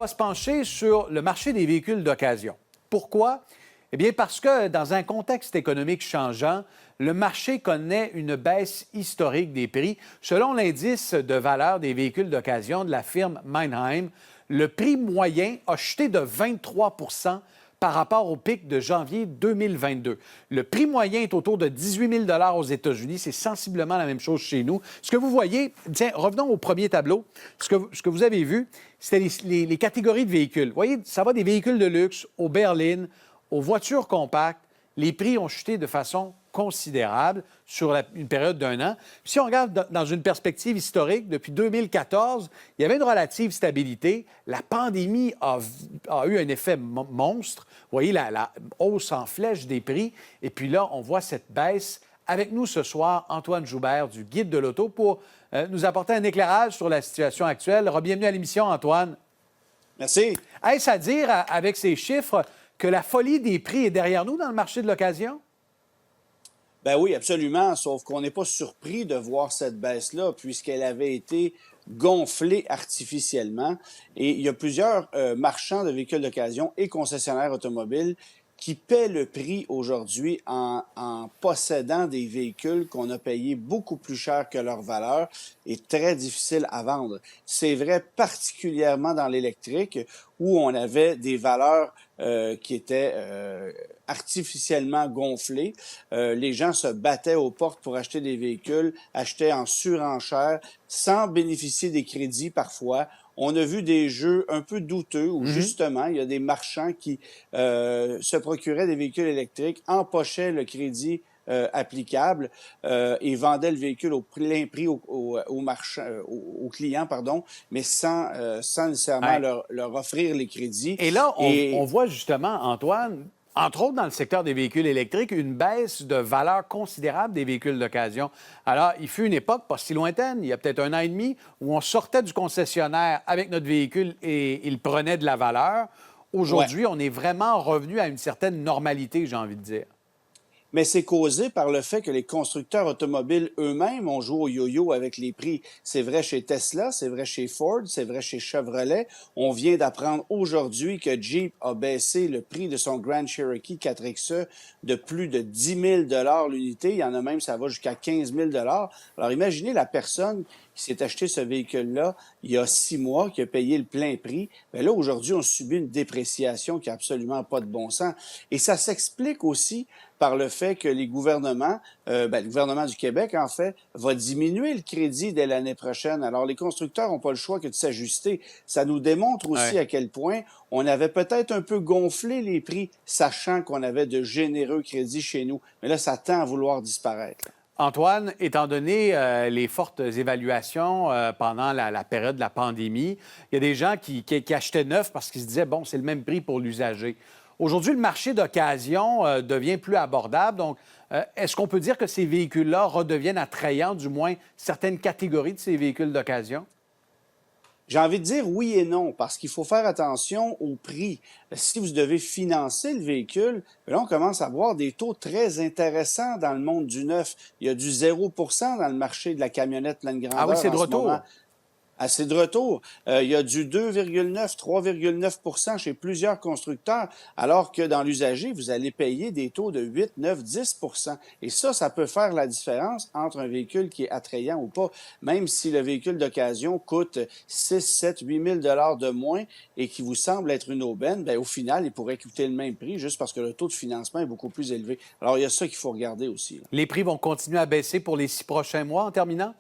On va se pencher sur le marché des véhicules d'occasion. Pourquoi? Eh bien, parce que dans un contexte économique changeant, le marché connaît une baisse historique des prix. Selon l'indice de valeur des véhicules d'occasion de la firme Manheim, le prix moyen a chuté de 23 par rapport au pic de janvier 2022. Le prix moyen est autour de 18 000 aux États-Unis. C'est sensiblement la même chose chez nous. Ce que vous voyez, tiens, revenons au premier tableau. Ce que vous avez vu, c'était les catégories de véhicules. Vous voyez, ça va des véhicules de luxe aux berlines, aux voitures compactes. Les prix ont chuté de façon considérable sur une période d'un an. Puis si on regarde dans une perspective historique, depuis 2014, il y avait une relative stabilité. La pandémie a eu un effet monstre. Vous voyez la hausse en flèche des prix. Et puis là, on voit cette baisse. Avec nous ce soir, Antoine Joubert du Guide de l'Auto pour nous apporter un éclairage sur la situation actuelle. Bienvenue à l'émission, Antoine. Merci. Est-ce à dire, avec ces chiffres, que la folie des prix est derrière nous dans le marché de l'occasion? Ben oui, absolument, sauf qu'on n'est pas surpris de voir cette baisse-là, puisqu'elle avait été gonflée artificiellement. Et il y a plusieurs marchands de véhicules d'occasion et concessionnaires automobiles qui paient le prix aujourd'hui en possédant des véhicules qu'on a payés beaucoup plus cher que leur valeur et très difficiles à vendre. C'est vrai particulièrement dans l'électrique où on avait des valeurs qui étaient artificiellement gonflées. Les gens se battaient aux portes pour acheter des véhicules, achetaient en surenchère sans bénéficier des crédits parfois. On a vu des jeux un peu douteux où, justement, il y a des marchands qui se procuraient des véhicules électriques, empochaient le crédit applicable et vendaient le véhicule au plein prix aux clients, mais sans nécessairement leur offrir les crédits. Et là, on voit justement, Antoine, entre autres dans le secteur des véhicules électriques, une baisse de valeur considérable des véhicules d'occasion. Alors, il fut une époque pas si lointaine, il y a peut-être un an et demi, où on sortait du concessionnaire avec notre véhicule et il prenait de la valeur. Aujourd'hui, on est vraiment revenu à une certaine normalité, j'ai envie de dire. Mais c'est causé par le fait que les constructeurs automobiles eux-mêmes ont joué au yo-yo avec les prix. C'est vrai chez Tesla, c'est vrai chez Ford, c'est vrai chez Chevrolet. On vient d'apprendre aujourd'hui que Jeep a baissé le prix de son Grand Cherokee 4XE de plus de 10 000 l'unité. Il y en a même, ça va jusqu'à 15 000 Alors imaginez la personne qui s'est acheté ce véhicule-là il y a 6 mois, qui a payé le plein prix. Bien là, aujourd'hui, on subit une dépréciation qui n'a absolument pas de bon sens. Et ça s'explique aussi par le fait que les gouvernements, le gouvernement du Québec, en fait, va diminuer le crédit dès l'année prochaine. Alors, les constructeurs n'ont pas le choix que de s'ajuster. Ça nous démontre aussi à quel point on avait peut-être un peu gonflé les prix, sachant qu'on avait de généreux crédits chez nous. Mais là, ça tend à vouloir disparaître. Antoine, étant donné les fortes évaluations pendant la période de la pandémie, il y a des gens qui achetaient neuf parce qu'ils se disaient, bon, c'est le même prix pour l'usager. Aujourd'hui, le marché d'occasion devient plus abordable. Donc, est-ce qu'on peut dire que ces véhicules-là redeviennent attrayants, du moins certaines catégories de ces véhicules d'occasion? J'ai envie de dire oui et non, parce qu'il faut faire attention au prix. Si vous devez financer le véhicule, là, on commence à voir des taux très intéressants dans le monde du neuf. Il y a du 0 dans le marché de la camionnette pleine grandeur. Ah oui, c'est de retour. C'est de retour. Il y a du 2,9, 3,9 chez plusieurs constructeurs, alors que dans l'usager, vous allez payer des taux de 8, 9, 10 Et ça peut faire la différence entre un véhicule qui est attrayant ou pas. Même si le véhicule d'occasion coûte 6, 7, 8 000 de moins et qui vous semble être une aubaine, bien, au final, il pourrait coûter le même prix juste parce que le taux de financement est beaucoup plus élevé. Alors, il y a ça qu'il faut regarder aussi. Les prix vont continuer à baisser pour les 6 prochains mois en terminant?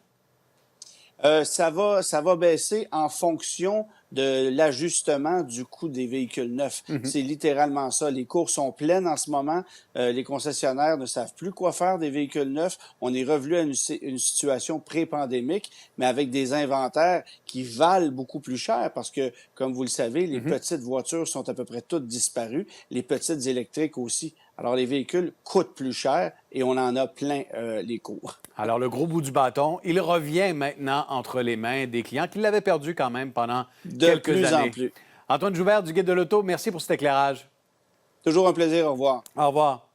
Ça va baisser en fonction de l'ajustement du coût des véhicules neufs. C'est littéralement ça. Les cours sont pleines en ce moment. Les concessionnaires ne savent plus quoi faire des véhicules neufs. On est revenu à une situation pré-pandémique, mais avec des inventaires qui valent beaucoup plus cher parce que, comme vous le savez, les petites voitures sont à peu près toutes disparues, les petites électriques aussi. Alors, les véhicules coûtent plus cher et on en a plein les cours. Alors, le gros bout du bâton, il revient maintenant entre les mains des clients qui l'avaient perdu quand même pendant quelques années. De plus en plus. Antoine Joubert du Guide de l'Auto, merci pour cet éclairage. Toujours un plaisir. Au revoir. Au revoir.